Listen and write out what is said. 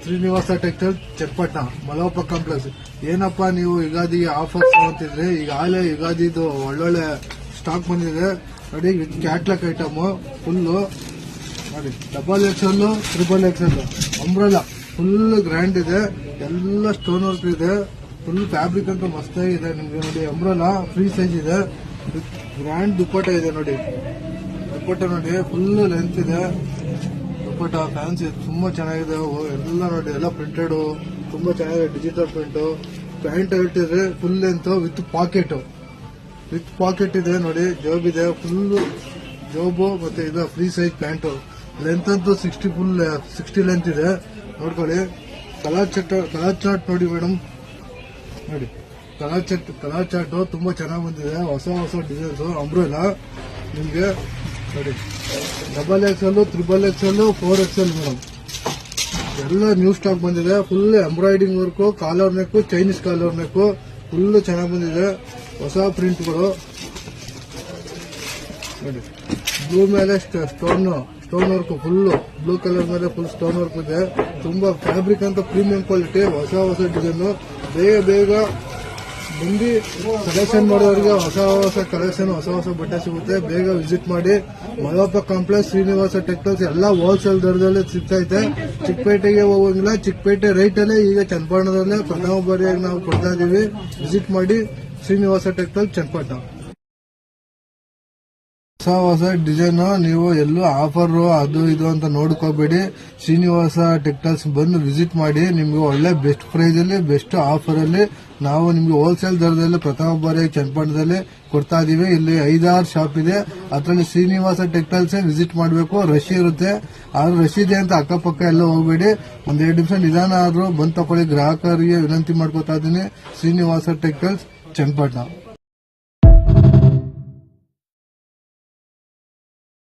Srinivasa textile Channapatna Malavappa complex. ಏನಪ್ಪಾ ನೀವು Ugadi offers ಅಂತಿದ್ರೆ ಈಗಾಗಲೇ ಯುಗಾದಿದು ಒಳ್ಳೊಳ್ಳೆ ಸ್ಟಾಕ್ ಬಂದಿದೆ ನೋಡಿ. ಕ್ಯಾಟ್ಲಾಕ್ ಐಟಮ್ ಫುಲ್ಲು ನೋಡಿ, XXL, XXL umbrella full grand ಇದೆ. ಎಲ್ಲ ಸ್ಟೋನ್ ವರ್ಕ್ ಇದೆ. ಫುಲ್ ಫ್ಯಾಬ್ರಿಕ್ ಅಂತ ಮಸ್ತಾಗಿದೆ ನಿಮ್ಗೆ ನೋಡಿ. ಅಂಬ್ರೆಲಾ ಫ್ರೀ ಸೈಜ್ ಇದೆ. ಗ್ರ್ಯಾಂಡ್ ದುಪ್ಪಟ್ಟ ಇದೆ ನೋಡಿ. ದುಪ್ಪಟ್ಟ ನೋಡಿ ಫುಲ್ ಲೆಂತ್ ಇದೆ. ದುಪ್ಪಟ್ಟ ಫ್ಯಾನ್ಸಿ ತುಂಬಾ ಚೆನ್ನಾಗಿದೆ. ಎಲ್ಲ ನೋಡಿ, ಎಲ್ಲ ಪ್ರಿಂಟೆಡ್ ತುಂಬಾ ಚೆನ್ನಾಗಿದೆ. ಡಿಜಿಟಲ್ ಪ್ಯಾಂಟ್ ಹೇಳ್ತಿದ್ರೆ ಫುಲ್ ಲೆಂತ್ ವಿತ್ ಪಾಕೆಟ್ ಇದೆ ನೋಡಿ. ಜಾಬ್ ಇದೆ ಫುಲ್ ಜಾಬು. ಮತ್ತೆ ಇದು ಫ್ರೀ ಸೈಜ್ ಪ್ಯಾಂಟು. ಲೆಂತ್ ಅಂತೂ 60 ಲೆಂತ್ ಇದೆ ನೋಡ್ಕೊಳ್ಳಿ. ಕಲರ್ ಚಾರ್ಟ್ ನೋಡಿ ಮೇಡಮ್. ನೋಡಿ ಕಲರ್ ಚಾರ್ಟ್ ತುಂಬಾ ಚೆನ್ನಾಗಿ ಬಂದಿದೆ. ಹೊಸ ಡಿಸೈನ್ಸ್ ಅಂಬ್ರೆಲಾ ನಿಮ್ಗೆ ನೋಡಿ. XXL, XXL, 4XL madam. ಎಲ್ಲ ನ್ಯೂ ಸ್ಟಾಕ್ ಬಂದಿದೆ. Full embroidering work, collar neck, Chinese collar neck full ಚೆನ್ನಾಗಿ ಬಂದಿದೆ. ಹೊಸ ಪ್ರಿಂಟ್ಗಳು ನೋಡಿ. ಬ್ಲೂ ಮೇಲೆ stone work, full blue colour ಮೇಲೆ ಫುಲ್ ಸ್ಟೋನ್ ವರ್ಕ್ ಇದೆ. ತುಂಬಾ ಫ್ಯಾಬ್ರಿಕ್ ಅಂತ ಪ್ರೀಮಿಯಂ ಕ್ವಾಲಿಟಿ. ಹೊಸ ಡಿಸೈನ್. ಬೇಗ ಬಂದು ಕಲೆಕ್ಷನ್ ಮಾಡೋರಿಗೆ ಹೊಸ ಕಲೆಕ್ಷನ್, ಹೊಸ ಬಟ್ಟೆ ಸಿಗುತ್ತೆ. ಬೇಗ ವಿಸಿಟ್ ಮಾಡಿ. ಮಲವಪ್ಪ ಕಾಂಪ್ಲೆಕ್ಸ್, ಶ್ರೀನಿವಾಸ ಟೆಕ್ಸ್ಟೈಲ್ಸ್ ಎಲ್ಲ ಹೋಲ್ಸೇಲ್ ದರದಲ್ಲಿ ಸಿಗ್ತೈತೆ. ಚಿಕ್ಕಪೇಟೆಗೆ ಹೋಗಂಗಿಲ್ಲ. ಚಿಕ್ಕಪೇಟೆ ರೈಟ್ ಅಲ್ಲೇ ಈಗ ಚನ್ನಪಟ್ಟಣದಲ್ಲೇ ಪ್ರಥಮ ಬಾರಿಯಾಗಿ ನಾವು ಕೊಡ್ತಾ ಇದೀವಿ. ವಿಸಿಟ್ ಮಾಡಿ ಶ್ರೀನಿವಾಸ ಟೆಕ್ಸ್ಟೈಲ್ ಚನ್ನಪಟ್ಟಣ. ಹೊಸ ಡಿಸೈನ್ ನೀವು ಎಲ್ಲೂ ಆಫರ್ ಅದು ಇದು ಅಂತ ನೋಡ್ಕೋಬೇಡಿ. ಶ್ರೀನಿವಾಸ ಟೆಕ್ಸ್ಟೈಲ್ಸ್ ಬಂದು ವಿಸಿಟ್ ಮಾಡಿ. ನಿಮ್ಗೆ ಒಳ್ಳೆ ಬೆಸ್ಟ್ ಪ್ರೈಸ್ ಅಲ್ಲಿ, ಬೆಸ್ಟ್ ಆಫರ್ ಅಲ್ಲಿ ನಾವು ನಿಮ್ಗೆ ಹೋಲ್ಸೇಲ್ ದರದಲ್ಲಿ ಪ್ರಥಮ ಬಾರಿಯಾಗಿ ಚನ್ನಪಟ್ಟಣದಲ್ಲಿ ಕೊಡ್ತಾ ಇದೀವಿ. ಇಲ್ಲಿ 5-6 ಶಾಪ್ ಇದೆ. ಅದರಲ್ಲಿ ಶ್ರೀನಿವಾಸ ಟೆಕ್ಸ್ಟೈಲ್ಸ್ ವಿಸಿಟ್ ಮಾಡಬೇಕು. ರಶ್ ಇರುತ್ತೆ. ಆದ್ರೂ ರಶ್ ಇದೆ ಅಂತ ಅಕ್ಕಪಕ್ಕ ಎಲ್ಲ ಹೋಗಬೇಡಿ. 1-2 ನಿಮಿಷ ನಿಧಾನ ಆದ್ರೂ ಬಂದ್ ತಕೊಳ್ಳಿ. ಗ್ರಾಹಕರಿಗೆ ವಿನಂತಿ ಮಾಡ್ಕೊತಾ ಇದ್ದೀನಿ. ಶ್ರೀನಿವಾಸ ಟೆಕ್ಸ್ಟೈಲ್ಸ್ ಚನ್ನಪಟ್ಟಣ.